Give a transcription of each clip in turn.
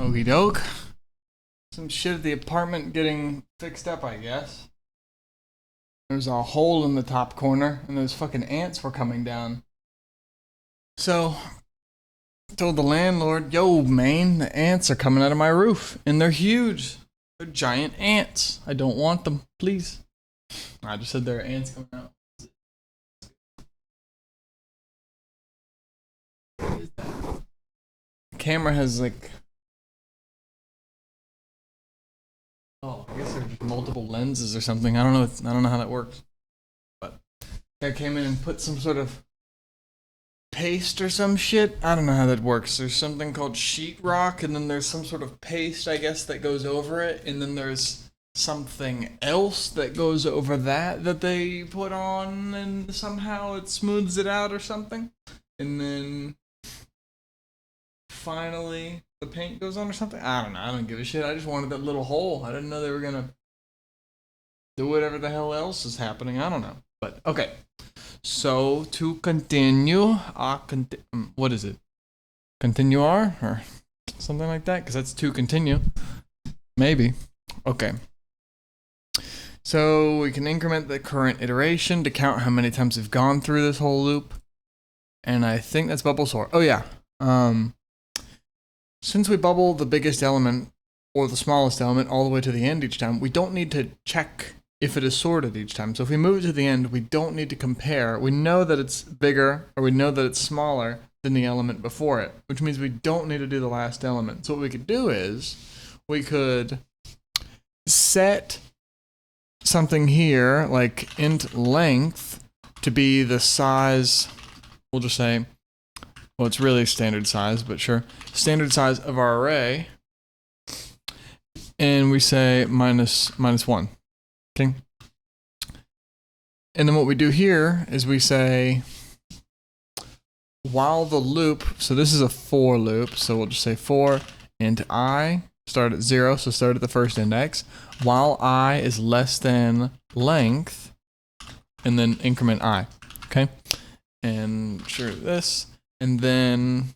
Okie doke. Some shit at the apartment getting fixed up, I guess. There's a hole in the top corner, and those fucking ants were coming down. So, I told the landlord, yo, man, the ants are coming out of my roof, and they're huge. They're giant ants. I don't want them, please. I just said there are ants coming out. What is that? The camera has like... Oh, I guess there's multiple lenses or something. I don't know. I don't know how that works. But I came in and put some sort of paste or some shit. I don't know how that works. There's something called sheetrock, and then there's some sort of paste, I guess, that goes over it, and then there's something else that goes over that they put on, and somehow it smooths it out or something. And then finally the paint goes on or something. I don't know. I don't give a shit. I just wanted that little hole. I didn't know they were gonna do whatever the hell else is happening. I don't know. But okay. So to continue, what is it? Continuar or something like that? Because that's to continue. Maybe. Okay. So we can increment the current iteration to count how many times we've gone through this whole loop. And I think that's bubble sort. Oh yeah. Since we bubble the biggest element or the smallest element all the way to the end each time, we don't need to check if it is sorted each time. So if we move it to the end, we don't need to compare. We know that it's bigger or we know that it's smaller than the element before it, which means we don't need to do the last element. So what we could do is we could set something here like int length to be the size, we'll just say, well, it's really standard size, but sure. Standard size of our array. And we say minus 1. Okay. And then what we do here is we say, while the loop, so this is a for loop, so we'll just say for int I, start at 0, so start at the first index, while I is less than length, and then increment I. Okay. And sure, this. And then,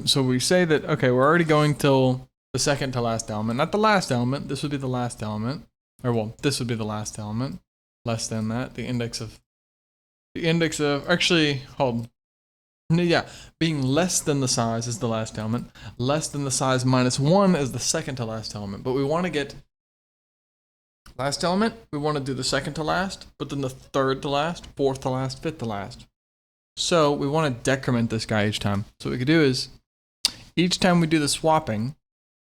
so we say that, okay, we're already going till the second to last element. Not the last element, this would be the last element. Or well, this would be the last element. Less than that, the index of, actually, hold. Yeah, being less than the size is the last element. Less than the size minus 1 is the second to last element. But we want to get last element, we want to do the second to last, but then the third to last, fourth to last, fifth to last. So we want to decrement this guy each time. So what we could do is, each time we do the swapping,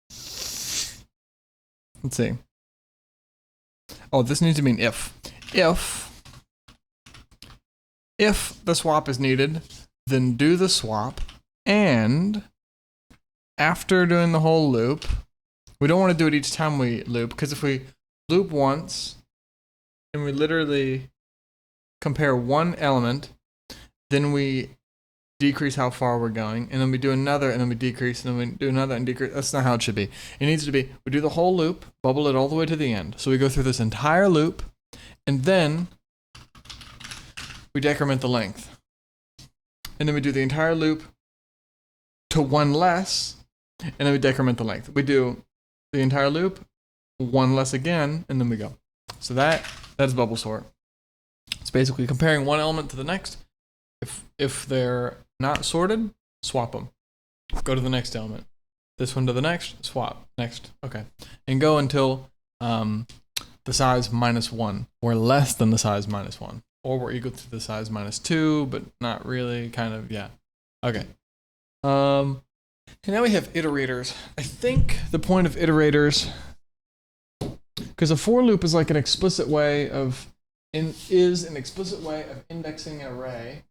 let's see. Oh, this needs to be an if. If the swap is needed, then do the swap, and after doing the whole loop, we don't want to do it each time we loop, because if we loop once, and we literally compare one element, then we decrease how far we're going, and then we do another, and then we decrease, and then we do another and decrease. That's not how it should be. It needs to be, we do the whole loop, bubble it all the way to the end. So we go through this entire loop, and then we decrement the length. And then we do the entire loop to one less, and then we decrement the length. We do the entire loop, one less again, and then we go. So that is bubble sort. It's basically comparing one element to the next. If they're not sorted, swap them. Go to the next element. This one to the next, swap. Next. Okay. And go until the size minus 1, or less than the size minus 1. Or we're equal to the size minus 2, but not really, kind of, yeah. Okay. And now we have iterators. I think the point of iterators, because a for loop is like an explicit way of, is an explicit way of indexing an array,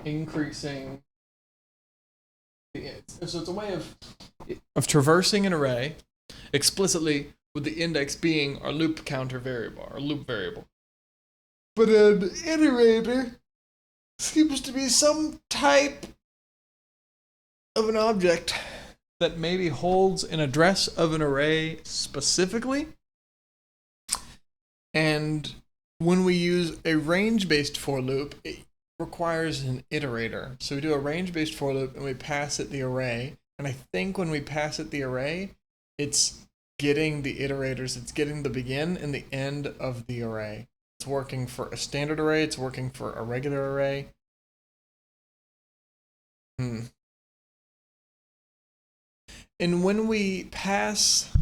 increasing, so it's a way of traversing an array explicitly with the index being our loop counter variable, our loop variable. But an iterator seems to be some type of an object that maybe holds an address of an array specifically. And when we use a range-based for loop, requires an iterator. So we do a range-based for loop and we pass it the array. And I think when we pass it the array, it's getting the iterators. It's getting the begin and the end of the array. It's working for a standard array. It's working for a regular array. And when we pass,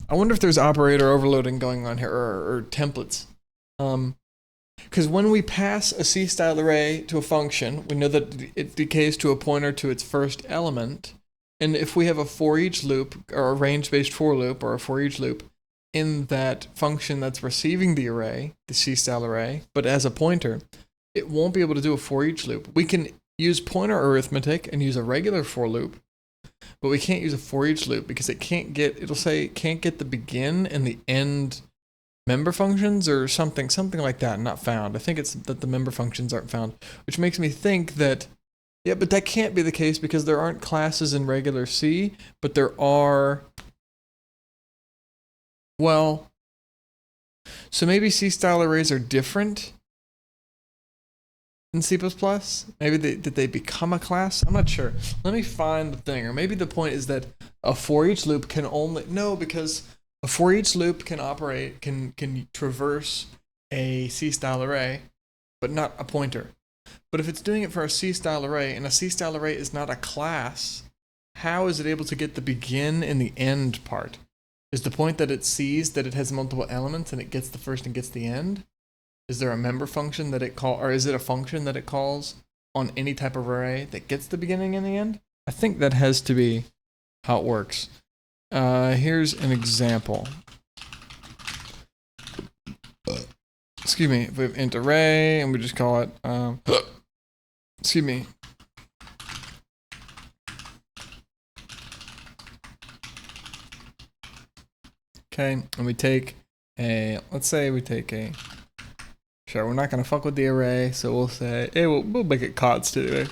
I wonder if there's operator overloading going on here or templates. Because when we pass a C-style array to a function, we know that it decays to a pointer to its first element. And if we have a for each loop or a range-based for loop or a for each loop in that function that's receiving the array, the C-style array, but as a pointer, it won't be able to do a for each loop. We can use pointer arithmetic and use a regular for loop, but we can't use a for each loop because it'll say it can't get the begin and the end member functions or something like that, not found. I think it's that the member functions aren't found, which makes me think that, yeah, but that can't be the case because there aren't classes in regular C, but there are, well, so maybe C-style arrays are different in C++? Maybe did they become a class? I'm not sure. Let me find the thing. Or maybe the point is that a for each loop can only, no, because a for each loop can operate, can traverse a C-style array, but not a pointer. But if it's doing it for a C-style array, and a C-style array is not a class, how is it able to get the begin and the end part? Is the point that it sees that it has multiple elements and it gets the first and gets the end? Is there a member function that it calls, or is it a function that it calls on any type of array that gets the beginning and the end? I think that has to be how it works. Here's an example. Excuse me, if we have int array and we just call it, excuse me. Okay, and we take a, let's say we take a, sure, we're not gonna fuck with the array, so we'll say, hey, we'll make it const anyway.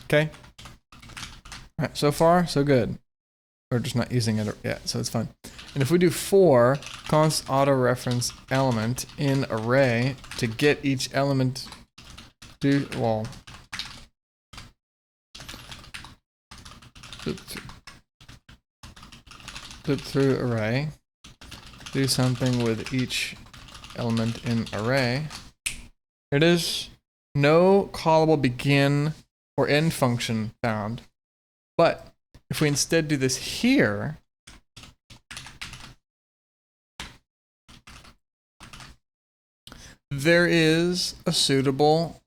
Okay. All right, so far, so good. We're just not using it yet, so it's fine. And if we do for const auto reference element in array to get each element, well, loop through array, do something with each element in array. Here it is. No callable begin or end function found. But if we instead do this here, there is a suitable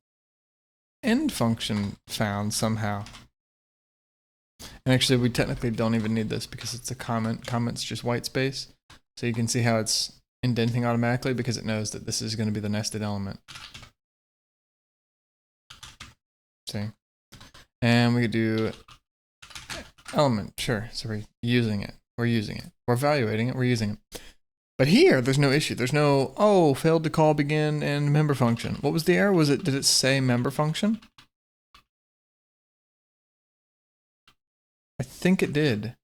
end function found somehow. And actually, we technically don't even need this because it's a comment. Comment's just white space. So you can see how it's indenting automatically because it knows that this is going to be the nested element. See? And we could do element, sure. So we're using it. We're evaluating it. We're using it. But here, there's no issue. There's no, oh, failed to call begin and member function. What was the error? Did it say member function? I think it did.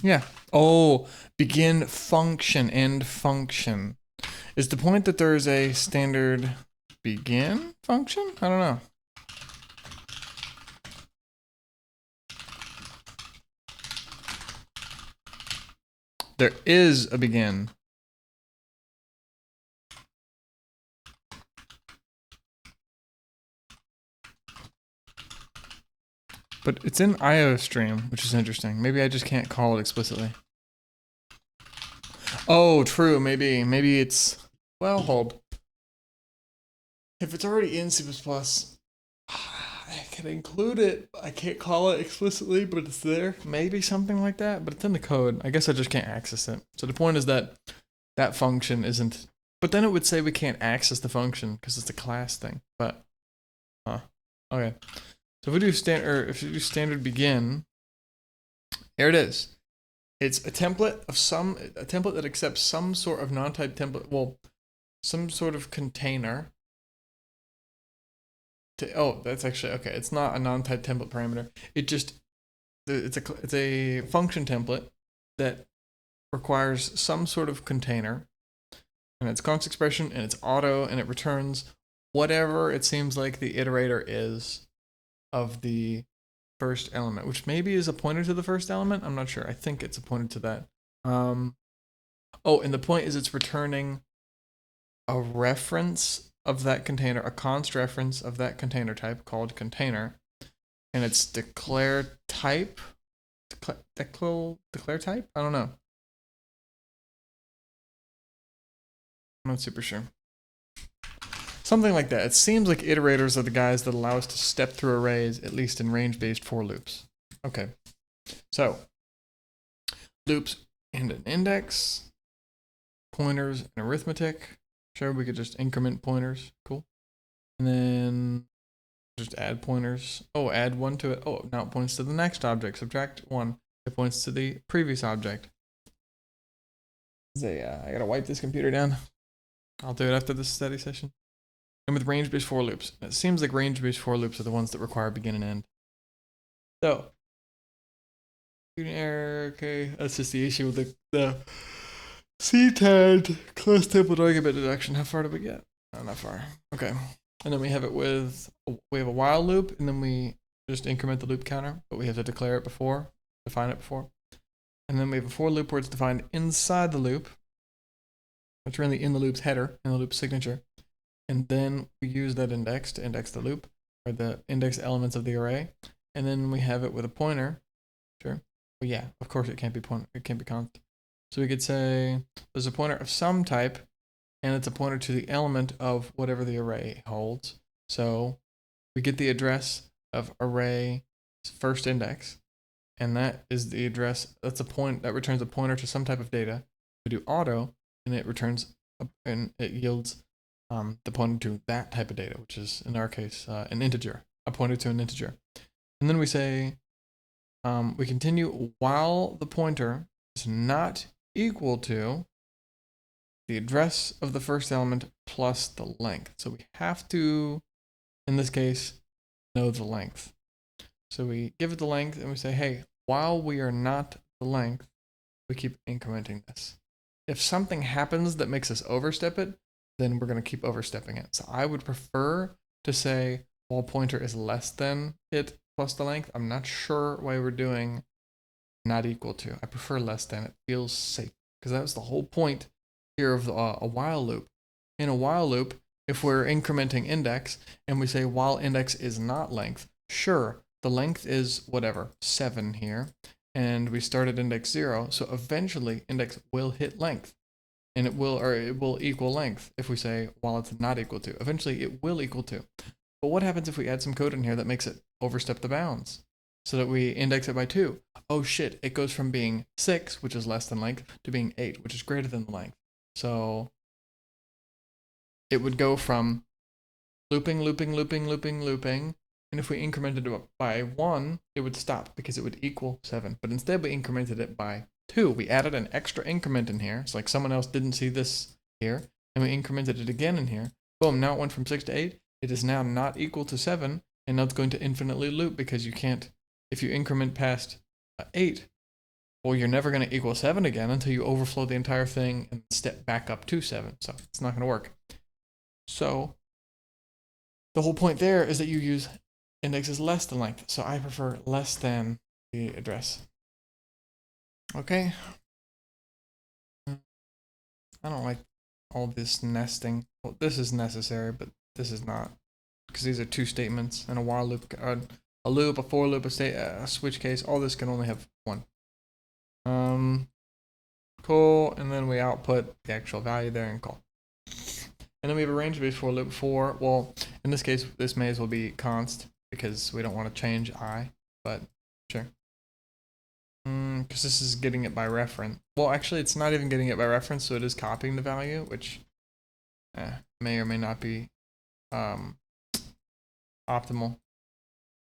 Yeah. Oh, begin function, end function. Is the point that there's a standard begin function? I don't know. There is a begin. But it's in IOStream, which is interesting. Maybe I just can't call it explicitly. Oh, true. Maybe it's, well, hold. If it's already in C++, I can include it. I can't call it explicitly, but it's there. Maybe something like that, but it's in the code. I guess I just can't access it. So the point is that that function isn't, but then it would say we can't access the function because it's a class thing, but, okay. So if we do standard begin, here it is. It's a template that accepts some sort of non-type template, well, some sort of container. Oh, that's actually, okay, it's not a non-type template parameter. It just it's a function template that requires some sort of container, and it's const expression, and it's auto, and it returns whatever it seems like the iterator is of the first element, which maybe is a pointer to the first element. I'm not sure. I think it's a pointer to that. Oh, and the point is it's returning a reference of that container, a const reference of that container type called container, and it's declare type. Declare type? I don't know. I'm not super sure. Something like that. It seems like iterators are the guys that allow us to step through arrays, at least in range-based for loops. Okay, so loops and an index, pointers and arithmetic. Sure, we could just increment pointers. Cool. And then just add pointers. Oh, add one to it. Oh, now it points to the next object. Subtract one. It points to the previous object. I gotta wipe this computer down. I'll do it after this study session. And with range-based for loops. It seems like range-based for loops are the ones that require begin and end. So, error, okay, that's just the issue with the CTAD class template argument deduction. How far did we get? Oh, not far. Okay. And then we have it with, we have a while loop, and then we just increment the loop counter, but we have to declare it before, define it before. And then we have a for loop where it's defined inside the loop. It's really in the loop's header, in the loop signature. And then we use that index to index the loop, or the index elements of the array. And then we have it with a pointer. Sure. Well, yeah, of course it can't be pointer, it can't be const. So we could say there's a pointer of some type, and it's a pointer to the element of whatever the array holds. So we get the address of array first index, and that is the address. That's a point that returns a pointer to some type of data. We do auto, and it returns and it yields the pointer to that type of data, which is in our case an integer, a pointer to an integer. And then we say we continue while the pointer is not equal to the address of the first element plus the length. So we have to, in this case, know the length. So we give it the length and we say, hey, while we are not the length, we keep incrementing this. If something happens that makes us overstep it, then we're going to keep overstepping it. So I would prefer to say while pointer is less than it plus the length. I'm not sure why we're doing not equal to. I prefer less than. It feels safe because that was the whole point here of a while loop. In a while loop, if we're incrementing index and we say while index is not length, sure, the length is whatever, 7 here, and we start at index 0, so eventually index will hit length. And it will equal length if we say while it's not equal to. Eventually it will equal to. But what happens if we add some code in here that makes it overstep the bounds? So that we index it by 2. Oh shit, it goes from being 6, which is less than length, to being 8, which is greater than the length. So it would go from looping, and if we incremented it by 1, it would stop because it would equal 7. But instead we incremented it by 2. We added an extra increment in here. It's like someone else didn't see this here, and we incremented it again in here. Boom, now it went from 6 to 8. It is now not equal to 7, and now it's going to infinitely loop because you can't, if you increment past 8, well, you're never going to equal 7 again until you overflow the entire thing and step back up to 7. So it's not going to work. So the whole point there is that you use index is less than length. So I prefer less than the address. Okay. I don't like all this nesting. Well, this is necessary, but this is not, because these are 2 statements and a while loop, a loop, a for loop, a switch case. All this can only have 1. Cool. And then we output the actual value there and call. And then we have a range-based for loop for, well, in this case, this may as well be const because we don't want to change I, but sure. Because this is getting it by reference. Well, actually, it's not even getting it by reference, so it is copying the value, which may or may not be optimal.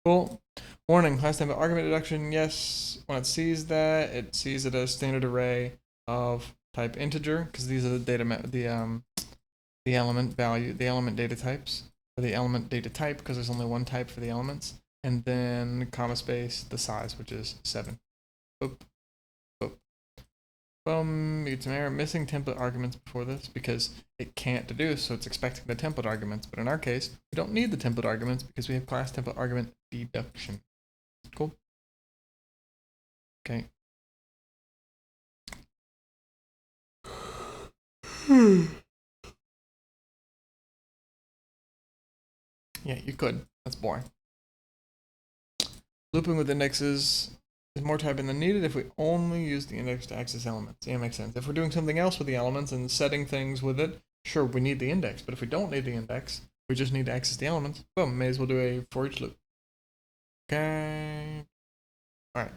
Cool. Warning, last time argument deduction, yes. When it sees that, it sees it as standard array of type integer, because these are the data, the element value, the element data types, or the element data type, because there's only one type for the elements. and then comma space the size, which is 7. Boop, boop. Boom, you get some error, missing template arguments before this because it can't deduce, so it's expecting the template arguments. But in our case, we don't need the template arguments because we have class template argument deduction. Cool. Okay. Yeah, you could. That's boring. Looping with indexes is more typing than needed if we only use the index to access elements. Yeah, makes sense. If we're doing something else with the elements and setting things with it, sure, we need the index. But if we don't need the index, we just need to access the elements. Boom, may as well do a for each loop. Okay. All right.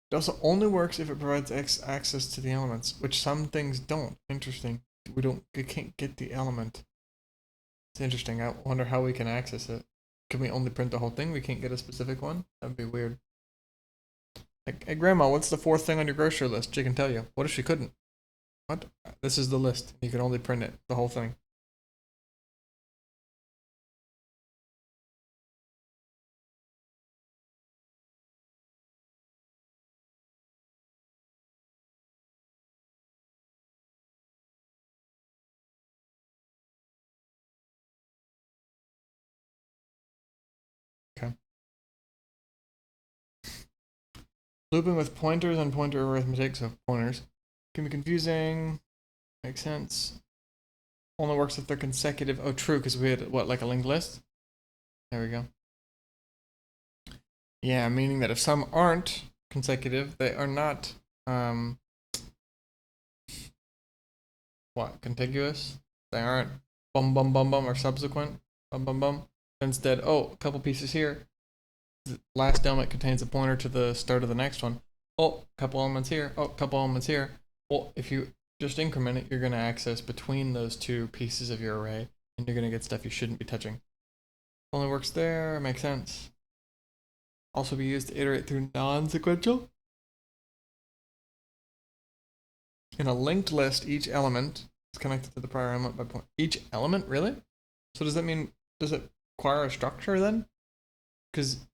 It also only works if it provides access to the elements, which some things don't. Interesting. We can't get the element. It's interesting. I wonder how we can access it. Can we only print the whole thing? We can't get a specific one? That'd be weird. Like, hey, Grandma, what's the 4th thing on your grocery list? She can tell you. What if she couldn't? What? This is the list. You can only print it, the whole thing. Okay. Looping with pointers and pointer arithmetic, so pointers, can be confusing. Makes sense. Only works if they're consecutive. Oh, true, because we had, what, like a linked list? There we go. Yeah, meaning that if some aren't consecutive, they are not, what, contiguous? They aren't bum bum bum bum or subsequent bum bum bum. Instead, oh, a couple pieces here. The last element contains a pointer to the start of the next one. Oh, a couple elements here. Oh, a couple elements here. Well, if you just increment it, you're going to access between those two pieces of your array, and you're going to get stuff you shouldn't be touching. Only works there. Makes sense. Also be used to iterate through non-sequential. In a linked list, each element is connected to the prior element by point. Each element, really? So does that mean, does it require a structure then? Because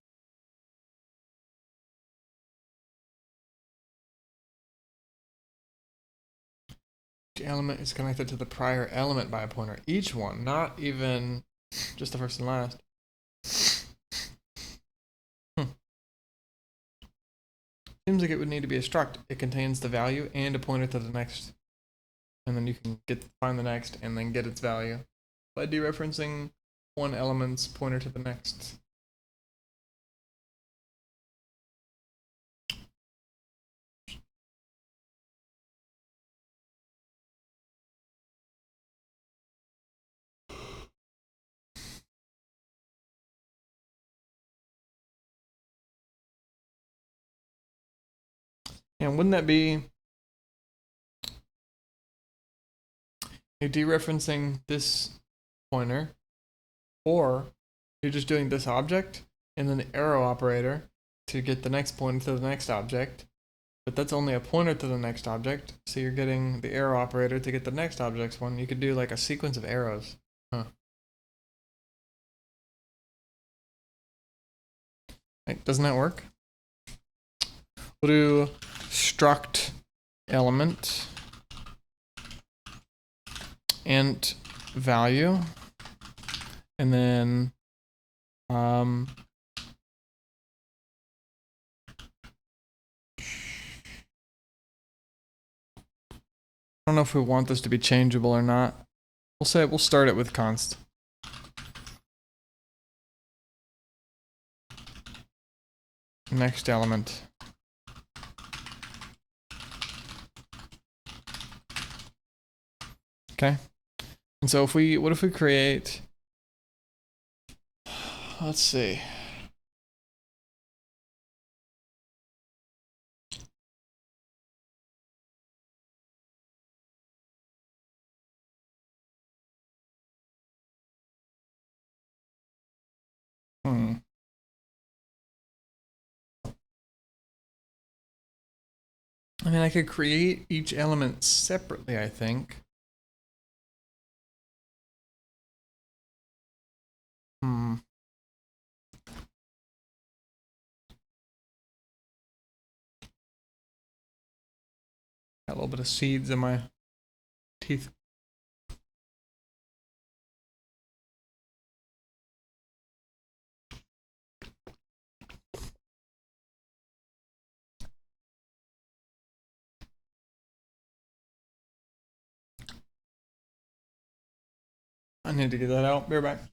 each element is connected to the prior element by a pointer. Each one, not even just the first and last. Seems like it would need to be a struct. It contains the value and a pointer to the next. And then you can find the next and then get its value by dereferencing one element's pointer to the next. And wouldn't that be you're dereferencing this pointer, or you're just doing this object and then the arrow operator to get the next pointer to the next object, but that's only a pointer to the next object, so you're getting the arrow operator to get the next object's one. You could do like a sequence of arrows. Huh. Right, doesn't that work? We'll do struct element int value, and then I don't know if we want this to be changeable or not. We'll start it with const. Next element. Okay. And so what if we create, let's see. I mean, I could create each element separately, I think. Got a little bit of seeds in my teeth. I need to get that out. Be right back.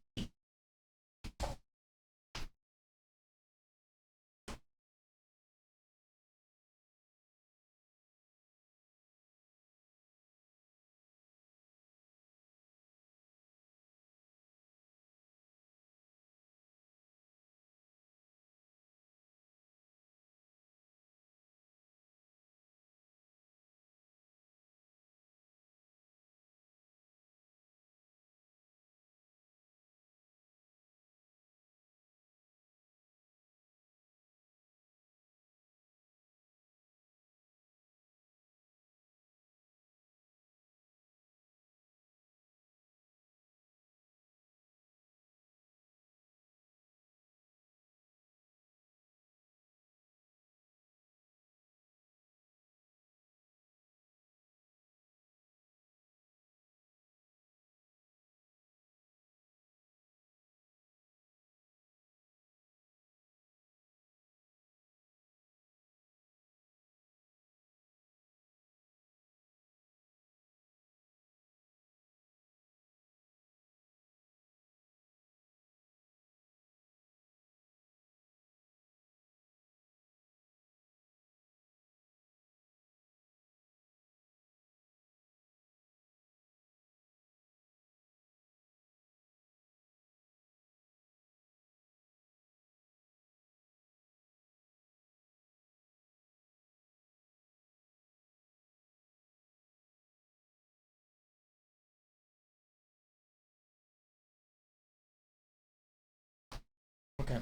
Okay.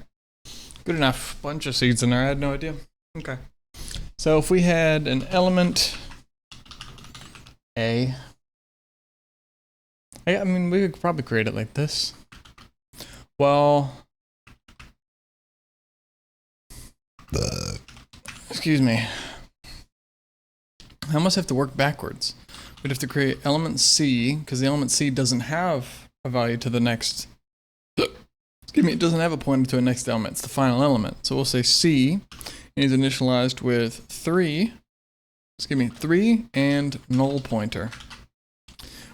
Good enough. Bunch of seeds in there. I had no idea. Okay. So if we had an element A, I mean, we could probably create it like this. Well, excuse me. I almost have to work backwards. We'd have to create element C, because the element C doesn't have a value to the next. Excuse me, it doesn't have a pointer to a next element. It's the final element. So we'll say C is initialized with 3 and null pointer.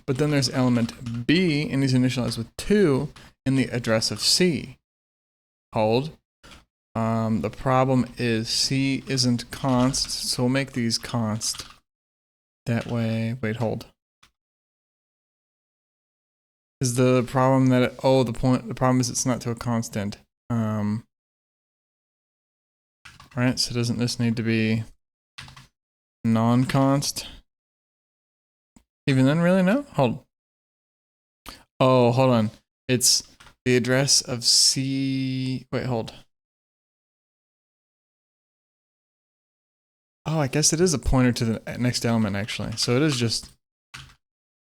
But then there's element B, and he's initialized with 2 and the address of C. Hold. The problem is C isn't const, so we'll make these const. That way, wait, hold. Is the problem that it, oh, the problem is it's not to a constant. Right, so doesn't this need to be non-const? Even then, really? No? Hold. Oh, hold on. It's the address of C. Wait, hold. Oh, I guess it is a pointer to the next element, actually. So it is just...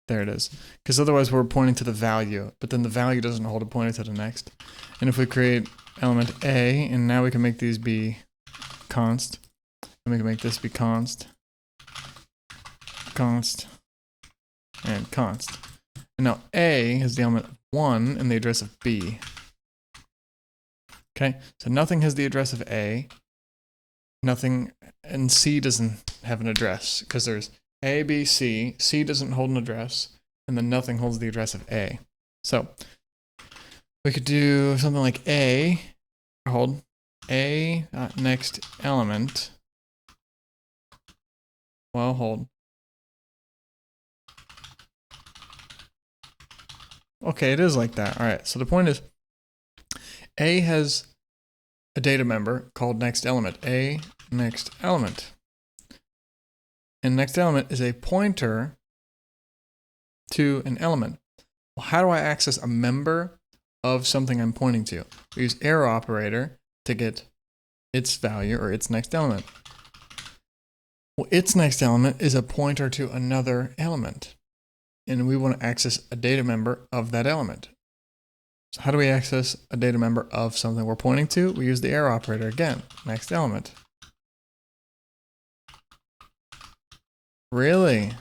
There it is. Because otherwise we're pointing to the value, but then the value doesn't hold a pointer to the next. And if we create element A, and now we can make these be const, and we can make this be const, const, and const. And now A has the element 1 and the address of B. Okay, so nothing has the address of A, nothing, and C doesn't have an address, because there's A, B, C. C doesn't hold an address, and then nothing holds the address of A. So we could do something like A, hold, A next element. Well, hold. Okay, it is like that. All right, so the point is A has a data member called next element. A next element. And next element is a pointer to an element. Well, how do I access a member of something I'm pointing to? We use arrow operator to get its value or its next element. Well, its next element is a pointer to another element. And we want to access a data member of that element. So how do we access a data member of something we're pointing to? We use the arrow operator again. Next element. Really?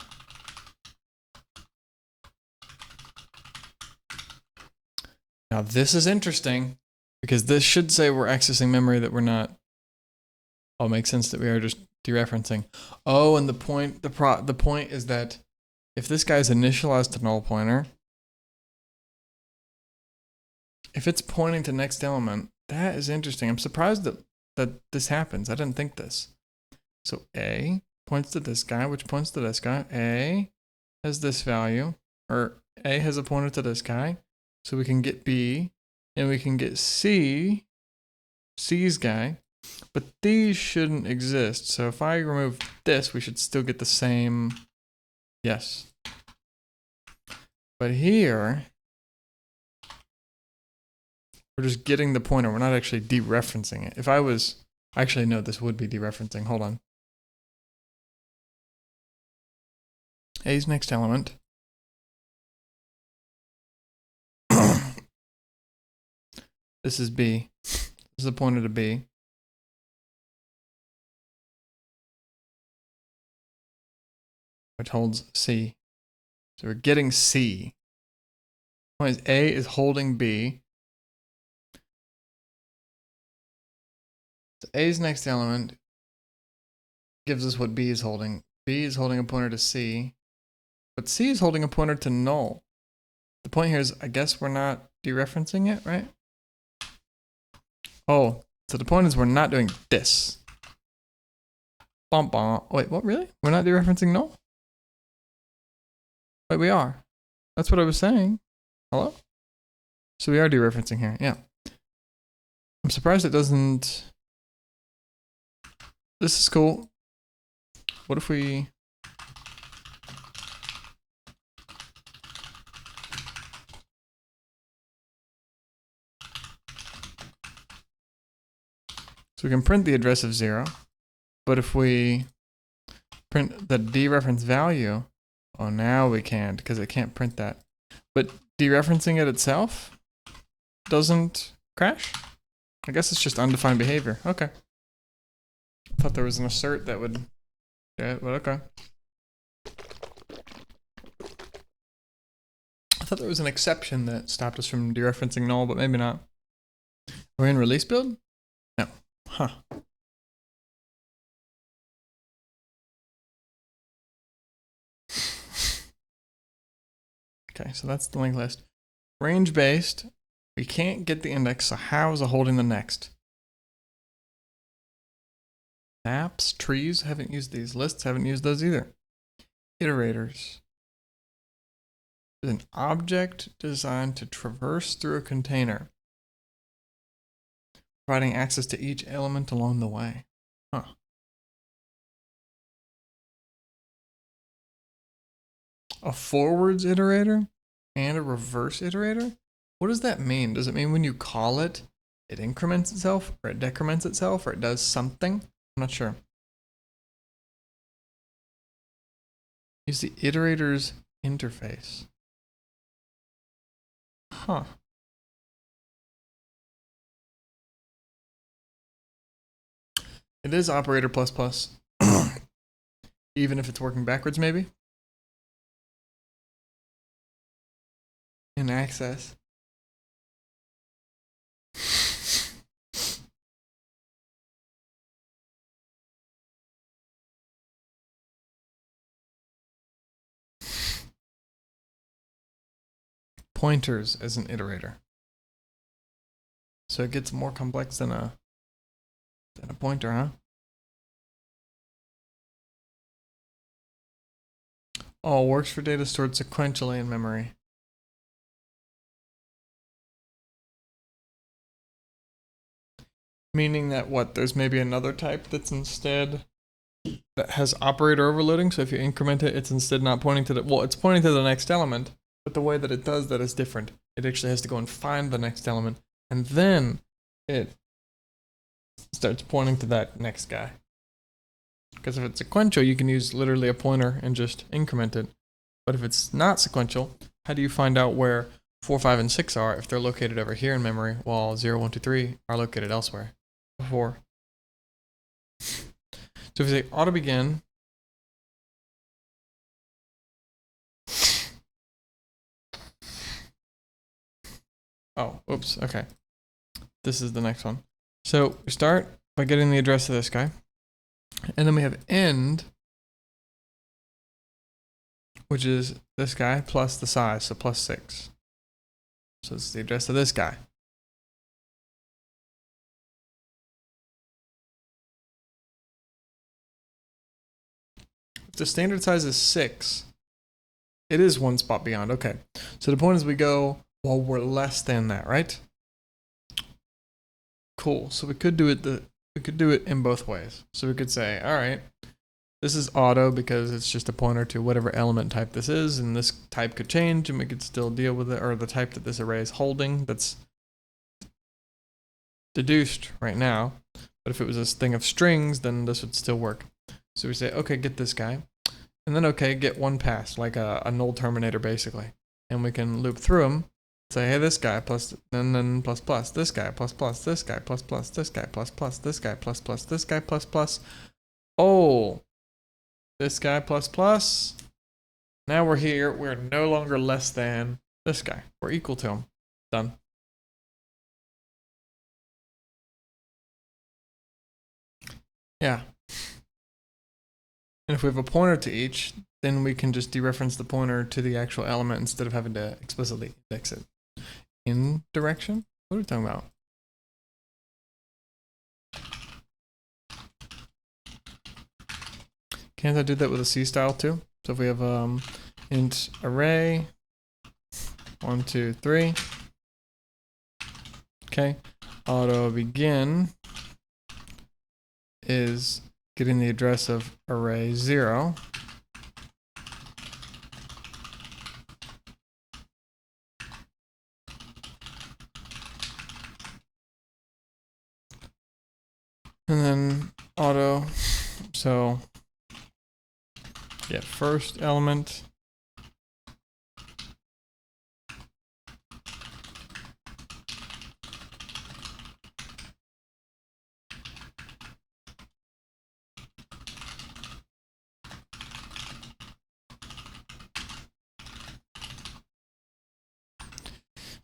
Now this is interesting because this should say we're accessing memory that we're not. Oh, it makes sense that we are just dereferencing. Oh, and the point is that if this guy's initialized to null pointer, if it's pointing to next element, that is interesting. I'm surprised that this happens. I didn't think this. So A points to this guy, which points to this guy. A has this value, or A has a pointer to this guy. So we can get B, and we can get C, C's guy, but these shouldn't exist. So if I remove this, we should still get the same, yes. But here, we're just getting the pointer. We're not actually dereferencing it. If I was, actually no, this would be dereferencing. Hold on. A's next element. This is B. This is a pointer to B. Which holds C. So we're getting C. Point is A is holding B. So A's next element gives us what B is holding. B is holding a pointer to C. But C is holding a pointer to null. The point here is, I guess we're not dereferencing it, right? Oh, so the point is we're not doing this. Bum, bum. Wait, what, really? We're not dereferencing null? Wait, we are. That's what I was saying. Hello? So we are dereferencing here, yeah. I'm surprised it doesn't... This is cool. What if we... So we can print the address of 0, but if we print the dereference value, oh, now we can't because it can't print that. But dereferencing it itself doesn't crash? I guess it's just undefined behavior. Okay. I thought there was an assert that would, yeah, but okay. I thought there was an exception that stopped us from dereferencing null, but maybe not. We're in release build? No. Huh. Okay, so that's the linked list. Range based, we can't get the index, so how is it holding the next? Maps, trees, haven't used these. Lists, haven't used those either. Iterators is an object designed to traverse through a container, providing access to each element along the way. Huh. A forwards iterator and a reverse iterator? What does that mean? Does it mean when you call it, it increments itself, or it decrements itself, or it does something? I'm not sure. Use the iterators interface. Huh. It is operator plus plus. Even if it's working backwards, maybe? In access. Pointers as an iterator. So it gets more complex than a pointer, huh? Oh, works for data stored sequentially in memory. Meaning that what? There's maybe another type that's instead that has operator overloading. So if you increment it, it's instead not pointing to the, well, it's pointing to the next element, but the way that it does that is different. It actually has to go and find the next element, and then it starts pointing to that next guy. Because if it's sequential, you can use literally a pointer and just increment it. But if it's not sequential, how do you find out where 4, 5, and 6 are if they're located over here in memory, while 0, 1, 2, 3 are located elsewhere? 4. So if we say auto begin, oh, oops, okay. This is the next one. So we start by getting the address of this guy, and then we have end, which is this guy plus the size, so plus 6. So this is the address of this guy. If the standard size is 6, it is one spot beyond. Okay. So the point is we go while we're less than that, right? Cool. So we could do it in both ways. So we could say, all right, this is auto because it's just a pointer to whatever element type this is, and this type could change and we could still deal with it, or the type that this array is holding that's deduced right now. But if it was this thing of strings, then this would still work. So we say, okay, get this guy. And then, okay, get one pass, like a null terminator, basically. And we can loop through them, say, hey, this guy plus, and then plus plus, this guy plus plus, this guy plus plus, this guy plus plus, this guy plus plus, this guy plus plus. Oh, this guy plus plus. Now we're here. We're no longer less than this guy. We're equal to him. Done. Yeah. And if we have a pointer to each, then we can just dereference the pointer to the actual element instead of having to explicitly index it. In direction? What are we talking about? Can't I do that with a C style too? So if we have int array 1, 2, 3. Okay. Auto begin is getting the address of array 0. And then auto, so get first element.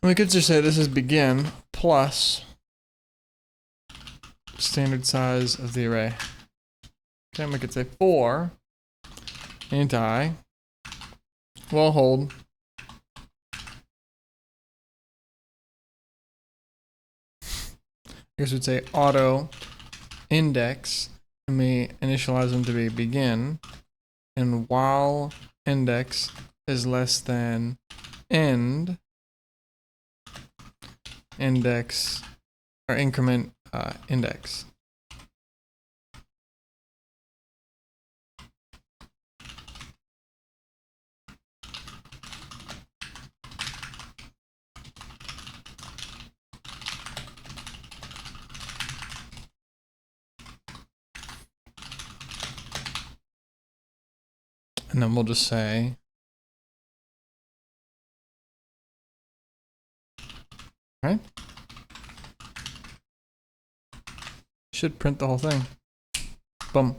And we could just say this is begin plus standard size of the array. Okay, we could say 4 int I will hold I guess we'd say auto index, and we initialize them to be begin, and while index is less than end index or increment index. And then we'll just say right? Should print the whole thing. Boom.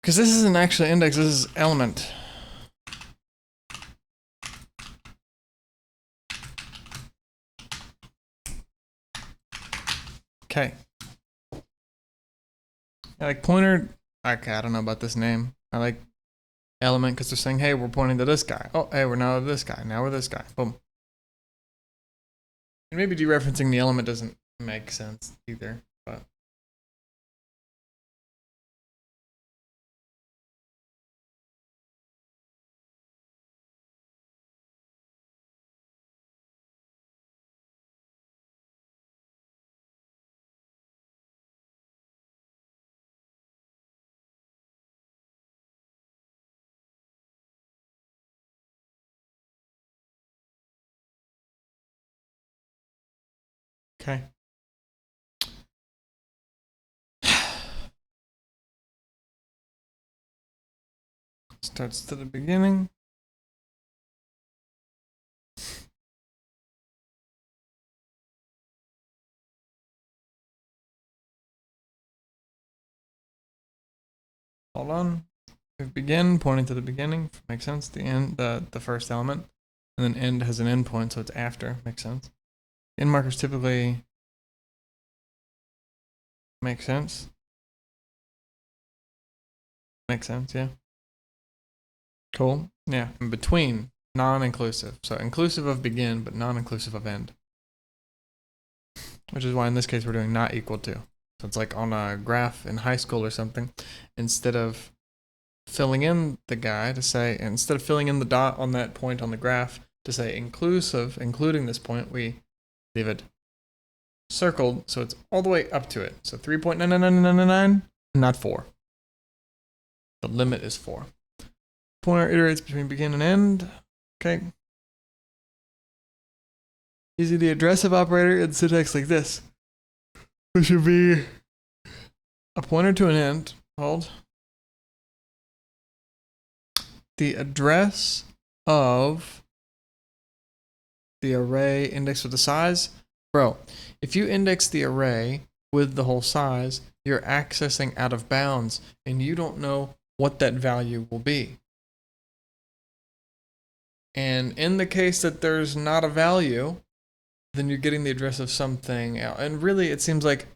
Because this isn't actually index, this is element. Okay. I like pointer. Okay, I don't know about this name. I like element because they're saying, hey, we're pointing to this guy. Oh, hey, we're now this guy. Now we're this guy. Boom. And maybe dereferencing the element doesn't make sense either, but. Okay. starts to the beginning. Hold on. If begin pointing to the beginning makes sense. The end, the first element, and then end has an endpoint, so it's after. Makes sense. End markers typically make sense. Makes sense, yeah. Cool. Yeah. In between, non-inclusive. So inclusive of begin, but non-inclusive of end. Which is why in this case we're doing not equal to. So it's like on a graph in high school or something. Instead of filling in the guy to say, instead of filling in the dot on that point on the graph to say inclusive, including this point, we leave it circled so it's all the way up to it. So 3.99999, not 4. The limit is 4. Pointer iterates between begin and end. Okay. Using the addressive operator in syntax like this, which would be a pointer to an end. Hold. The address of the array indexed with the size. Bro, if you index the array with the whole size, you're accessing out of bounds, and you don't know what that value will be. And in the case that there's not a value, then you're getting the address of something else. And really, it seems like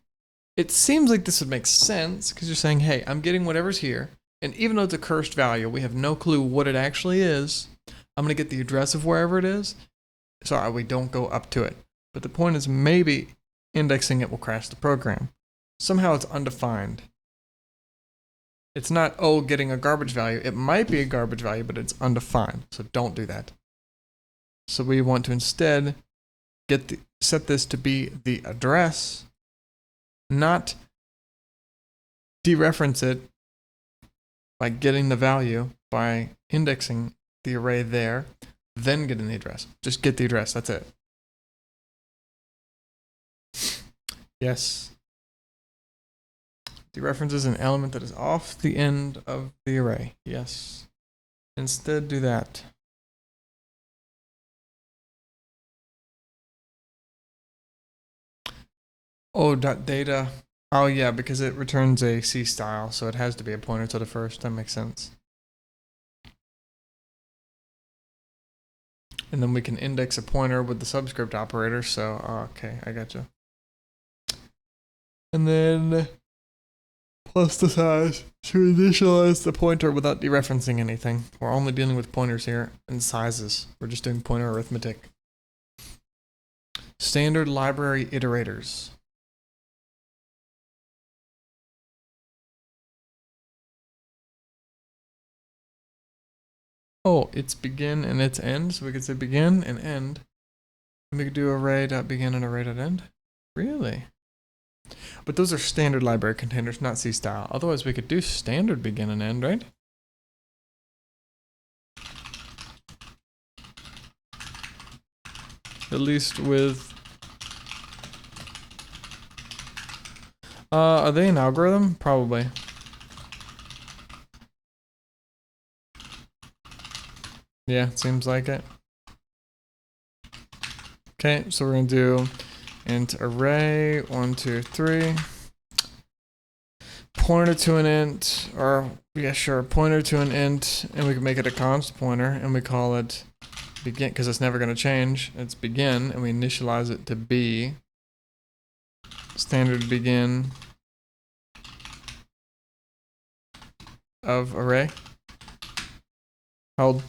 this would make sense, because you're saying, hey, I'm getting whatever's here, and even though it's a cursed value, we have no clue what it actually is. I'm going to get the address of wherever it is, so we don't go up to it. But the point is, maybe indexing it will crash the program. Somehow it's undefined. It's not, oh, getting a garbage value. It might be a garbage value, but it's undefined, so don't do that. So we want to instead set this to be the address, not dereference it by getting the value, by indexing the array there, then getting the address. Just get the address, that's it. Yes. Dereferences an element that is off the end of the array. Yes. Instead, do that. Oh, .data. Oh yeah, because it returns a C style, so it has to be a pointer to the first. That makes sense. And then we can index a pointer with the subscript operator, so okay, I gotcha. And then plus the size to initialize the pointer without dereferencing anything. We're only dealing with pointers here and sizes. We're just doing pointer arithmetic. Standard library iterators. Oh, it's begin and it's end, so we could say begin and end. And we could do array.begin and array.end. Really? But those are standard library containers, not C style. Otherwise, we could do standard begin and end, right? At least with... are they an algorithm? Probably. Yeah, seems like it. Okay, so we're gonna do int array 1, 2, 3. Pointer to an int, or yeah, sure, pointer to an int, and we can make it a const pointer, and we call it begin because it's never gonna change. It's begin, and we initialize it to be standard begin of array. Hold.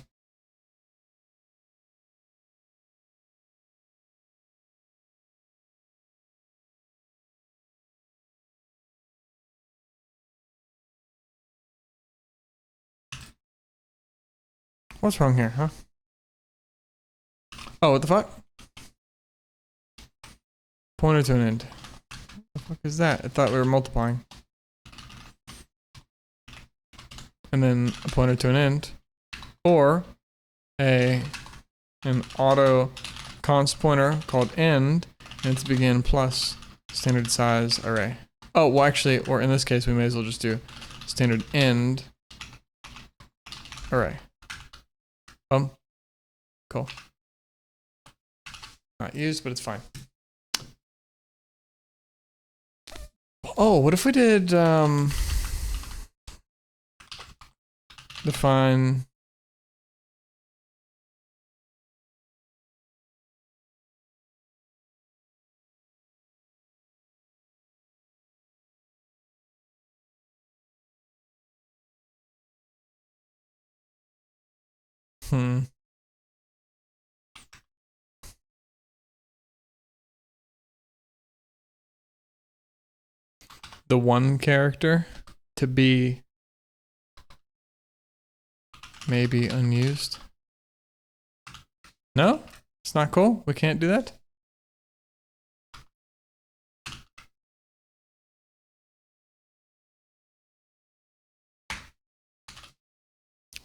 What's wrong here, huh? Oh, what the fuck? Pointer to an int. What the fuck is that? I thought we were multiplying. And then a pointer to an int. Or an auto const pointer called end, and it's begin plus standard size array. Oh, well actually, or in this case, we may as well just do standard end array. Cool. Not used, but it's fine. Oh, what if we did define the one character to be maybe unused? No? It's not cool? We can't do that?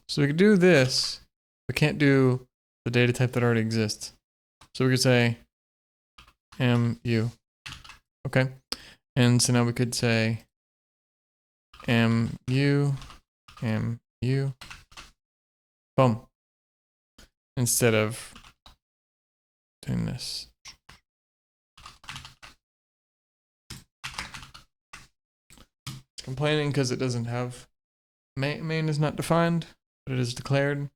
So we could do this. We can't do the data type that already exists. So we could say mu. Okay. And so now we could say mu. Boom. Instead of doing this. It's complaining because it doesn't have main is not defined, but it is declared.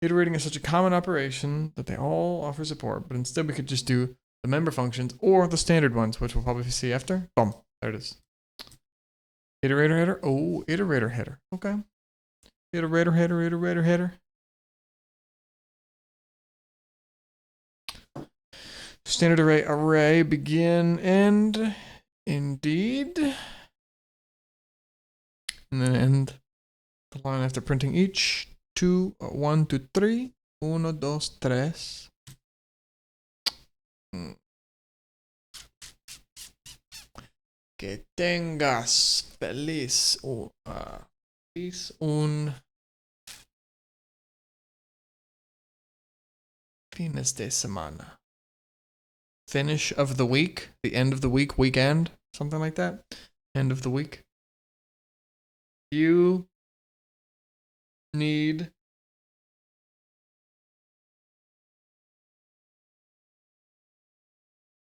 Iterating is such a common operation that they all offer support, but instead we could just do the member functions or the standard ones, which we'll probably see after. Boom. There it is. Iterator header. Oh, iterator header. Okay. Iterator header. Standard array begin end. Indeed. And then end the line after printing each. 1, 2, 3. 1, 2, 3. Que tengas feliz un fines de semana. Finish of the week, the end of the week, weekend, something like that. End of the week. You need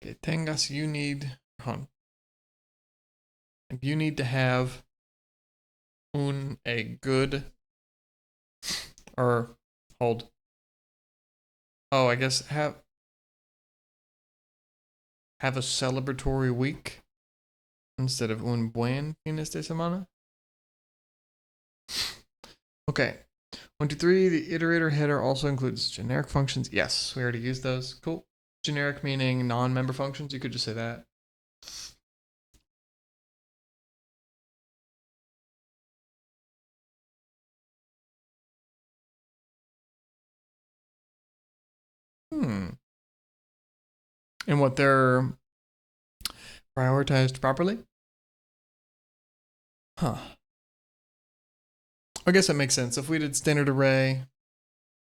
que tengas, you need you need to have a good, or hold. Oh, I guess have a celebratory week instead of un buen fines de semana. Okay. 1, 2, 3. The iterator header also includes generic functions. Yes, we already used those. Cool. Generic meaning non-member functions. You could just say that. And what they're prioritized properly? Huh. I guess that makes sense. If we did standard array,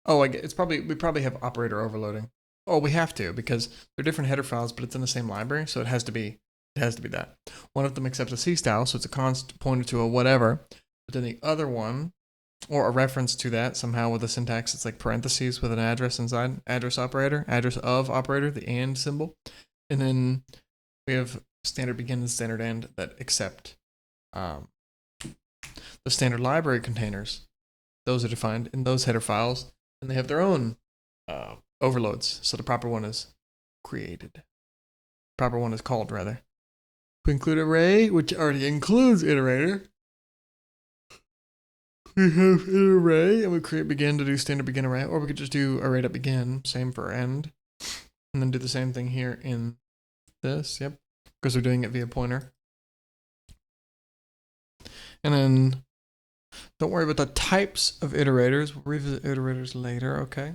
oh, it's probably, we probably have operator overloading. Oh, we have to, because they're different header files, but it's in the same library, so it has to be that. One of them accepts a C style, so it's a const pointer to a whatever, but then the other one, or a reference to that somehow with a syntax, it's like parentheses with an address inside, address operator, address of operator, the and symbol. And then we have standard begin and standard end that accept the standard library containers. Those are defined in those header files, and they have their own overloads. So the proper one is created. Proper one is called, rather. We include array, which already includes iterator. We have an array, and we create begin to do standard begin array, or we could just do array.begin, same for end, and then do the same thing here in this, yep, because we're doing it via pointer. And then don't worry about the types of iterators. We'll revisit iterators later, okay?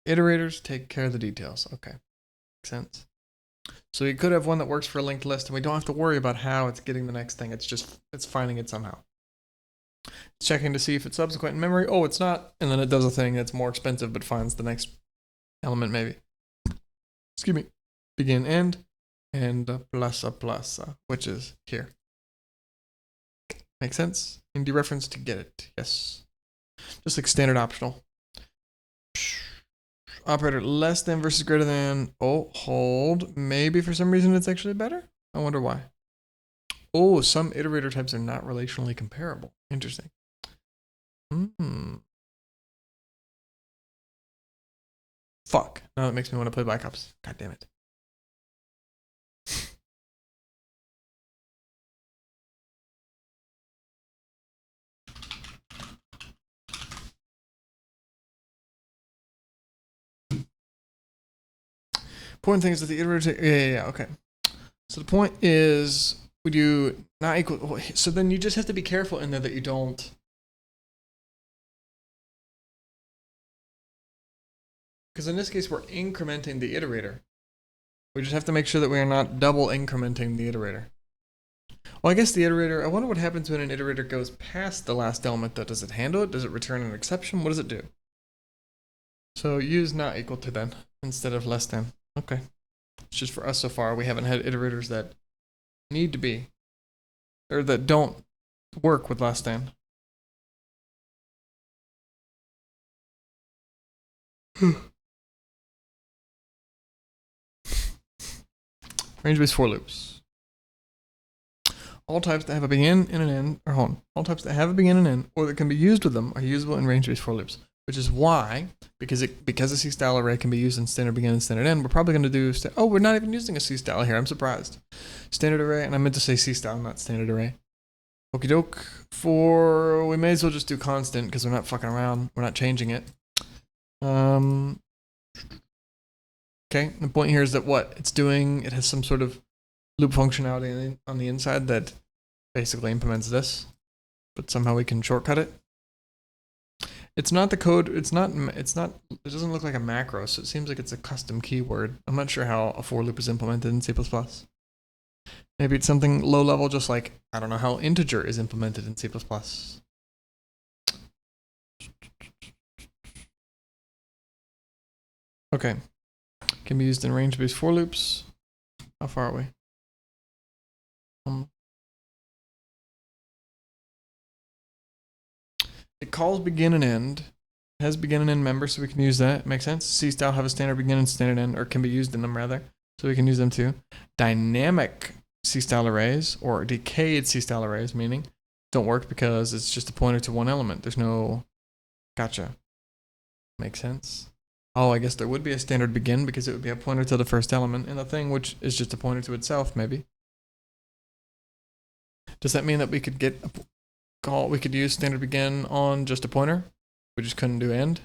Iterators take care of the details, okay. Makes sense. So you could have one that works for a linked list, and we don't have to worry about how it's getting the next thing. It's finding it somehow. It's checking to see if it's subsequent in memory. Oh, it's not. And then it does a thing that's more expensive, but finds the next element maybe. Excuse me. Begin end, and plaza, which is here. Make sense? In dereference to get it, yes. Just like standard optional. Operator less than versus greater than. Oh, hold. Maybe for some reason it's actually better. I wonder why. Oh, some iterator types are not relationally comparable. Interesting. Fuck. Now that makes me want to play Black Ops. God damn it. Important thing is that the iterator. Yeah. Okay. So the point is, we do not equal. So then you just have to be careful in there that you don't. Because in this case, we're incrementing the iterator. We just have to make sure that we are not double incrementing the iterator. Well, I guess the iterator, I wonder what happens when an iterator goes past the last element, though. Does it handle it? Does it return an exception? What does it do? So use not equal to then, instead of less than. Okay. It's just for us so far, we haven't had iterators that need to be, or that don't work with less than. Range-based for loops. All types that have a begin and an end, or hold on. All types that have a begin and end, or that can be used with them, are usable in range-based for loops. Which is why, because a C-style array can be used in standard begin and standard end, we're probably going to do. Oh, we're not even using a C-style here. I'm surprised. Standard array, and I meant to say C-style, not standard array. Okie doke. We may as well just do constant because we're not fucking around. We're not changing it. Okay, the point here is that what it's doing, it has some sort of loop functionality on the inside that basically implements this, but somehow we can shortcut it. It's not the code, it doesn't look like a macro, so it seems like it's a custom keyword. I'm not sure how a for loop is implemented in C++. Maybe it's something low level, just like, I don't know how integer is implemented in C++. Okay. Can be used in range-based for loops. How far are we? It calls begin and end. It has begin and end members, so we can use that. Makes sense? C-style have a standard begin and standard end, or can be used in them rather, so we can use them too. Dynamic C-style arrays, or decayed C-style arrays, meaning don't work because it's just a pointer to one element. There's no... Gotcha. Makes sense. Oh, I guess there would be a standard begin because it would be a pointer to the first element in the thing, which is just a pointer to itself, maybe. Does that mean that we could we could use standard begin on just a pointer? We just couldn't do end?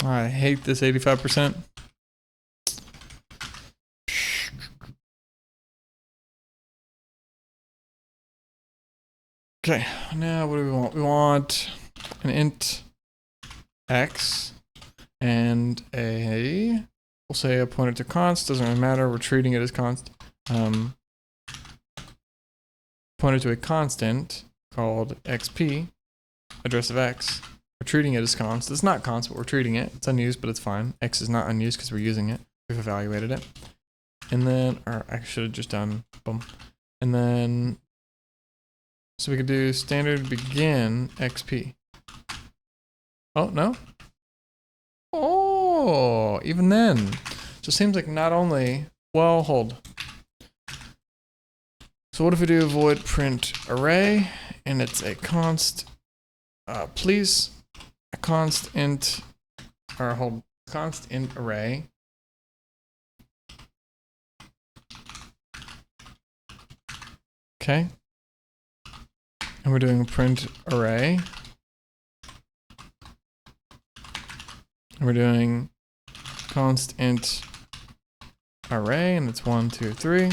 I hate this 85%. Okay, now what do we want? We want an int x and we'll say a pointer to const, doesn't really matter, we're treating it as const. Pointer to a constant called xp, address of x. We're treating it as const. It's not const, but we're treating it. It's unused, but it's fine. X is not unused because we're using it. We've evaluated it. And then, or I should have just done, boom. And then, so we could do standard begin XP. Oh, no? Oh, even then. So it seems like not only, well, hold. So what if we do void print array, and it's a const, please, a const int, or hold, const int array. Okay. And we're doing print array. And we're doing const int array, and it's 1, 2, 3.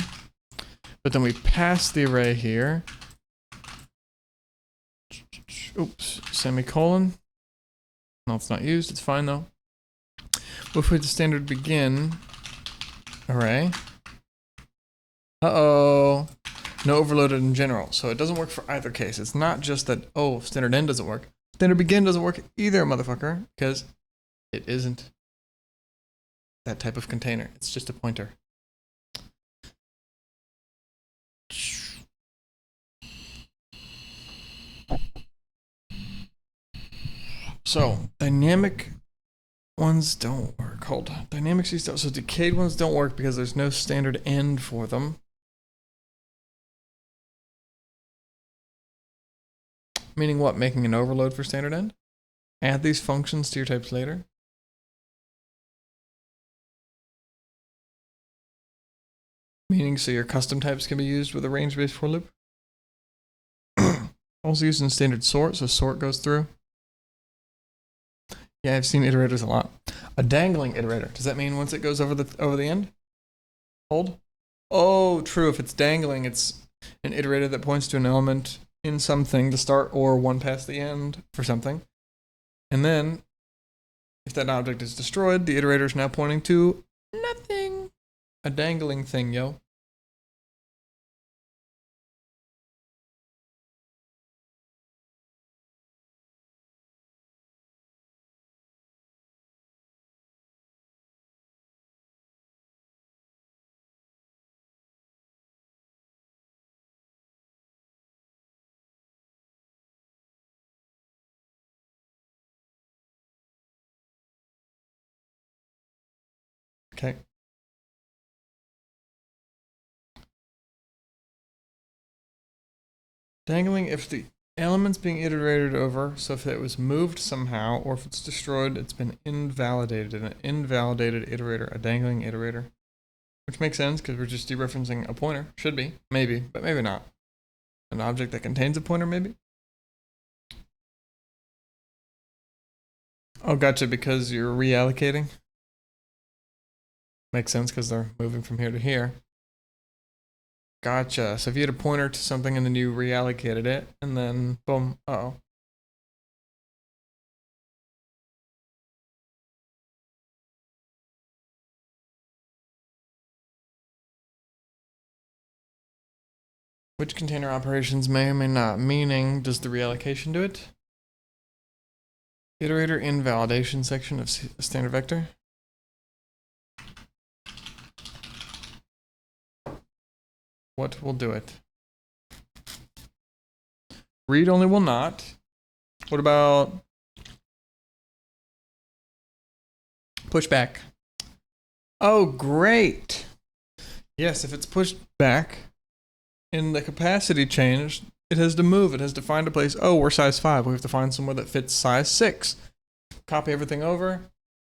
But then we pass the array here. Oops, semicolon. No, it's not used, it's fine though. What if we do standard begin array? Uh-oh. No overloaded in general. So it doesn't work for either case. It's not just that, oh, standard end doesn't work. Standard begin doesn't work either, motherfucker, because it isn't that type of container. It's just a pointer. So dynamic ones don't work. Hold on. Dynamic C's don't. So decayed ones don't work because there's no standard end for them. Meaning what? Making an overload for standard end? Add these functions to your types later. Meaning so your custom types can be used with a range-based for loop. Also used in standard sort, so sort goes through. Yeah, I've seen iterators a lot. A dangling iterator. Does that mean once it goes over the end? Hold. Oh, true. If it's dangling, it's an iterator that points to an element in something to start or one past the end for something. And then, if that object is destroyed, the iterator is now pointing to nothing. A dangling thing, yo. Okay. Dangling if the element's being iterated over, so if it was moved somehow, or if it's destroyed, it's been invalidated. An invalidated iterator, a dangling iterator. Which makes sense, because we're just dereferencing a pointer. Should be. Maybe, but maybe not. An object that contains a pointer, maybe? Oh, gotcha, because you're reallocating? Makes sense, because they're moving from here to here. Gotcha. So if you had a pointer to something and then you reallocated it, and then boom, uh-oh. Which container operations may or may not? Meaning, does the reallocation do it? Iterator invalidation section of standard vector. What will do it? Read only will not. What about pushback? Oh, great. Yes, if it's pushed back in the capacity change, it has to move. It has to find a place. Oh, we're size 5. We have to find somewhere that fits size 6. Copy everything over.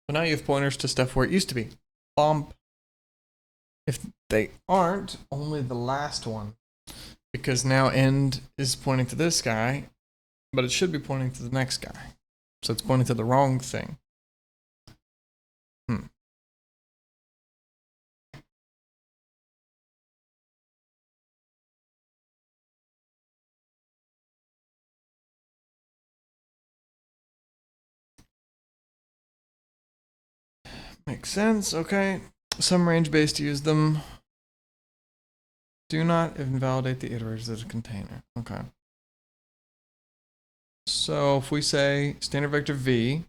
So now you have pointers to stuff where it used to be. Bump. If they aren't, only the last one. Because now end is pointing to this guy, but it should be pointing to the next guy. So it's pointing to the wrong thing. Makes sense, okay. Some range-based use them. Do not invalidate the iterators of the container. Okay. So if we say standard vector v,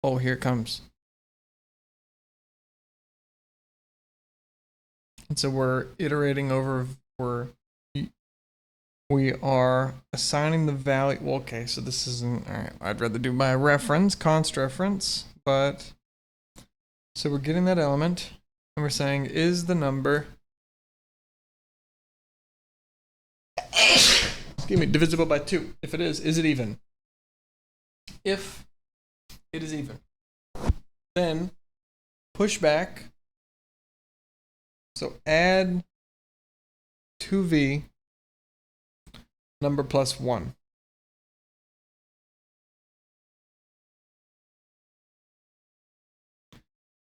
oh, here it comes. And so we're iterating over, we are assigning the value. Well, okay, so this isn't, all right, I'd rather do by reference, const reference, but so we're getting that element and we're saying is the number excuse me, divisible by 2. If it is it even? If it is even, then push back. So add 2v number plus 1.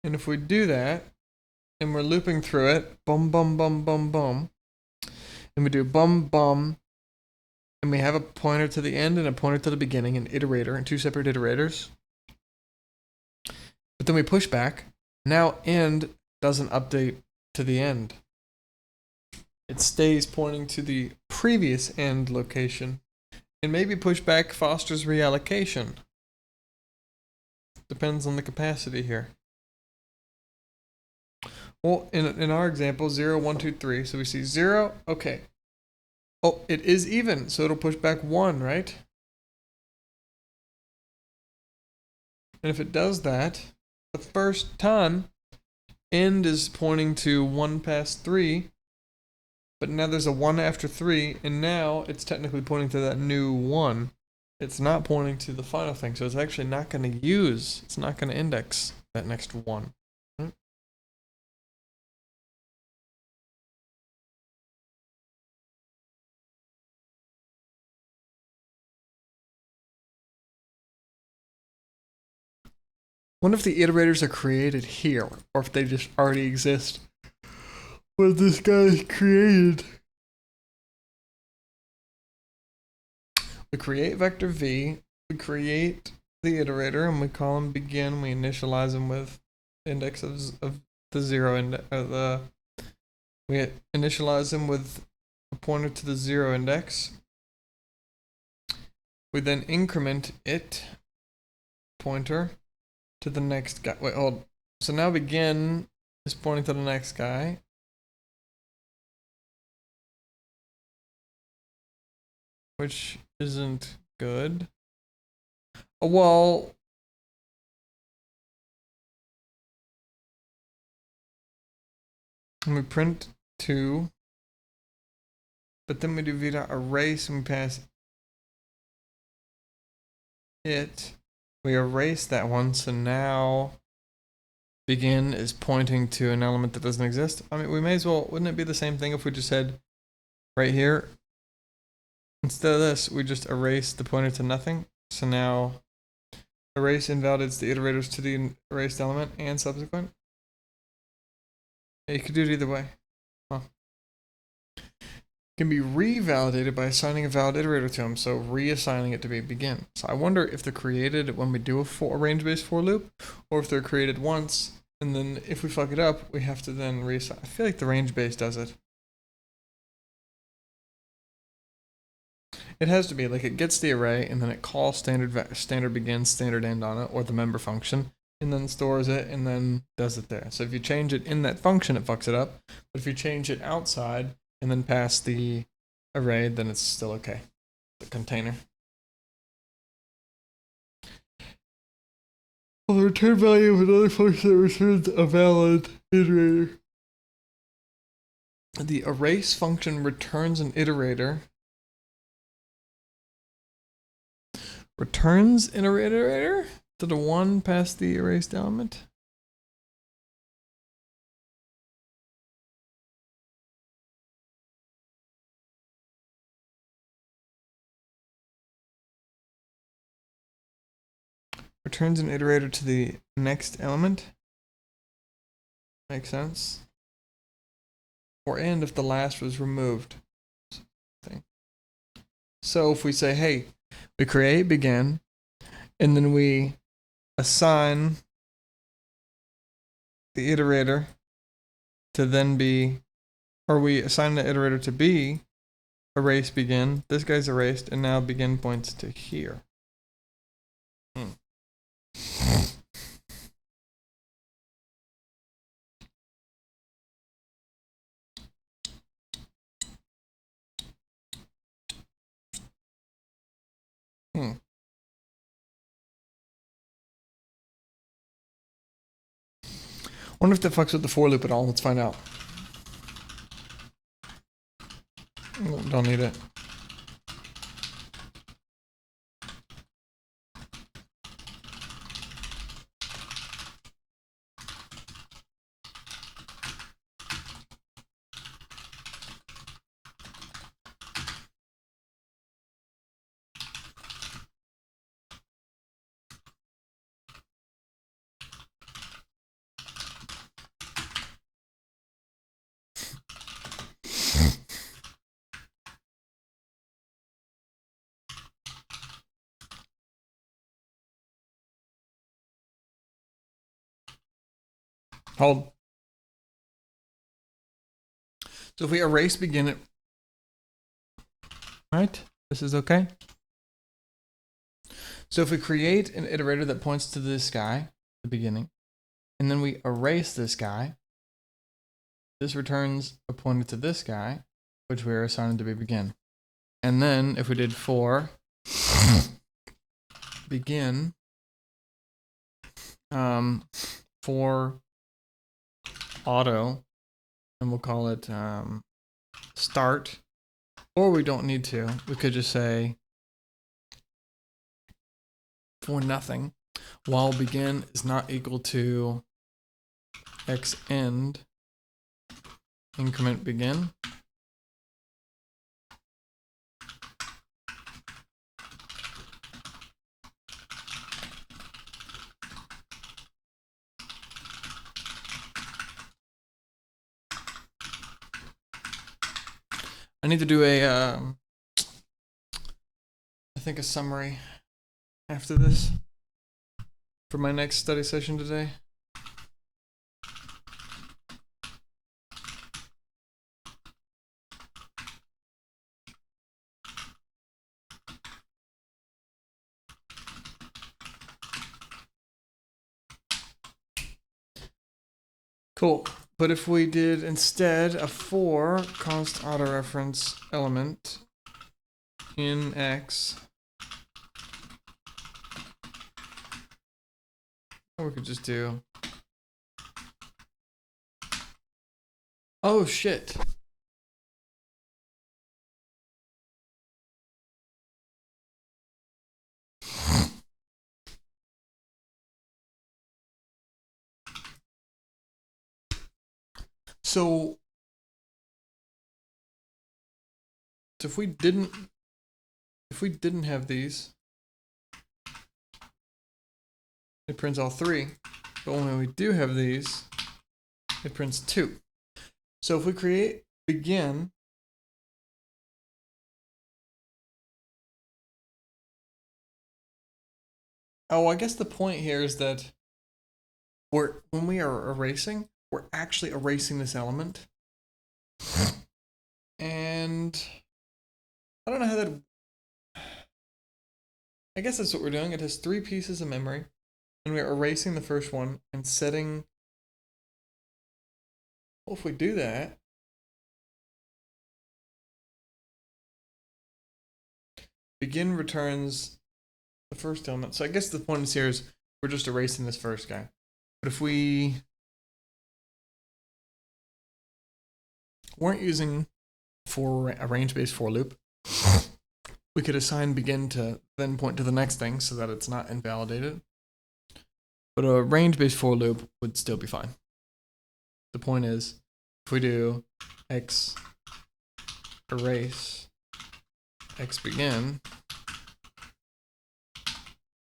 And if we do that, and we're looping through it, bum, bum, bum, bum, bum, and we do bum, bum, and we have a pointer to the end and a pointer to the beginning, an iterator, and 2 separate iterators. But then we push back. Now end doesn't update to the end. It stays pointing to the previous end location. And maybe pushback fosters reallocation. Depends on the capacity here. Well, in our example, 0, 1, 2, 3. So we see 0. Okay. Oh, it is even. So it'll push back 1, right? And if it does that, the first time, end is pointing to 1 past 3. But now there's a 1 after 3. And now it's technically pointing to that new 1. It's not pointing to the final thing. So it's actually not going to use, it's not going to index that next 1. Wonder if the iterators are created here, or if they just already exist when this guy is created. We create vector v, we create the iterator, and we call him begin. We initialize him with index of the 0 index. We initialize him with a pointer to the 0 index. We then increment it pointer to the next guy. Wait, hold. So now begin is pointing to the next guy. Which isn't good. Well, and we print 2, but then we do v.erase and we pass it. We erase that one, so now begin is pointing to an element that doesn't exist. I mean, we may as well, wouldn't it be the same thing if we just said right here, instead of this, we just erase the pointer to nothing. So now erase invalidates the iterators to the erased element and subsequent. Yeah, you could do it either way. Huh. Can be revalidated by assigning a valid iterator to them, so reassigning it to be begin. So I wonder if they're created when we do a range-based for loop, or if they're created once, and then if we fuck it up, we have to then reassign. I feel like the range-based does it. It has to be, like, it gets the array, and then it calls standard begin, standard end on it, or the member function, and then stores it, and then does it there. So if you change it in that function, it fucks it up. But if you change it outside, and then pass the array, then it's still okay. The container. Well, the return value of another function that returns a valid iterator. The erase function returns an iterator. Returns an iterator to the 1 past the erased element. Returns an iterator to the next element. Makes sense. Or and if the last was removed. So if we say, hey, we create begin, and then we assign the iterator to then be, or we assign the iterator to be erase begin. This guy's erased, and now begin points to here. Wonder if that fucks with the for loop at all. Let's find out. Don't need it. Hold. So if we erase begin it, right? This is okay. So if we create an iterator that points to this guy, the beginning, and then we erase this guy, this returns a pointer to this guy, which we are assigned to be begin. And then if we did for begin, for auto, and we'll call it start, or we don't need to. We could just say for nothing, while begin is not equal to x end increment begin. I need to do I think a summary after this for my next study session today. Cool. But if we did instead a for const autoreference element in x, or we could just do, oh shit. So if we didn't have these, it prints all 3. But when we do have these, it prints 2. So if we create begin, oh, I guess the point here is that when we are erasing, we're actually erasing this element. And I don't know how that, I guess that's what we're doing. It has 3 pieces of memory, and we're erasing the first one and setting, well, if we do that, begin returns the first element. So I guess the point is here is we're just erasing this first guy. But if we weren't using for a range-based for loop, we could assign begin to then point to the next thing so that it's not invalidated. But a range-based for loop would still be fine. The point is, if we do x erase x begin,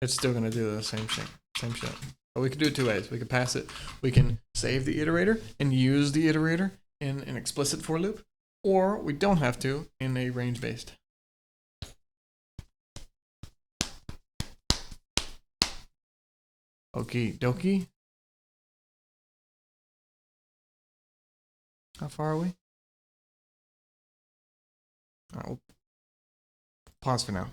it's still going to do the same shit. But we can do it 2 ways. We can pass it. We can save the iterator and use the iterator in an explicit for loop, or we don't have to in a range-based. Okie dokie. How far are we? All right, we'll pause for now.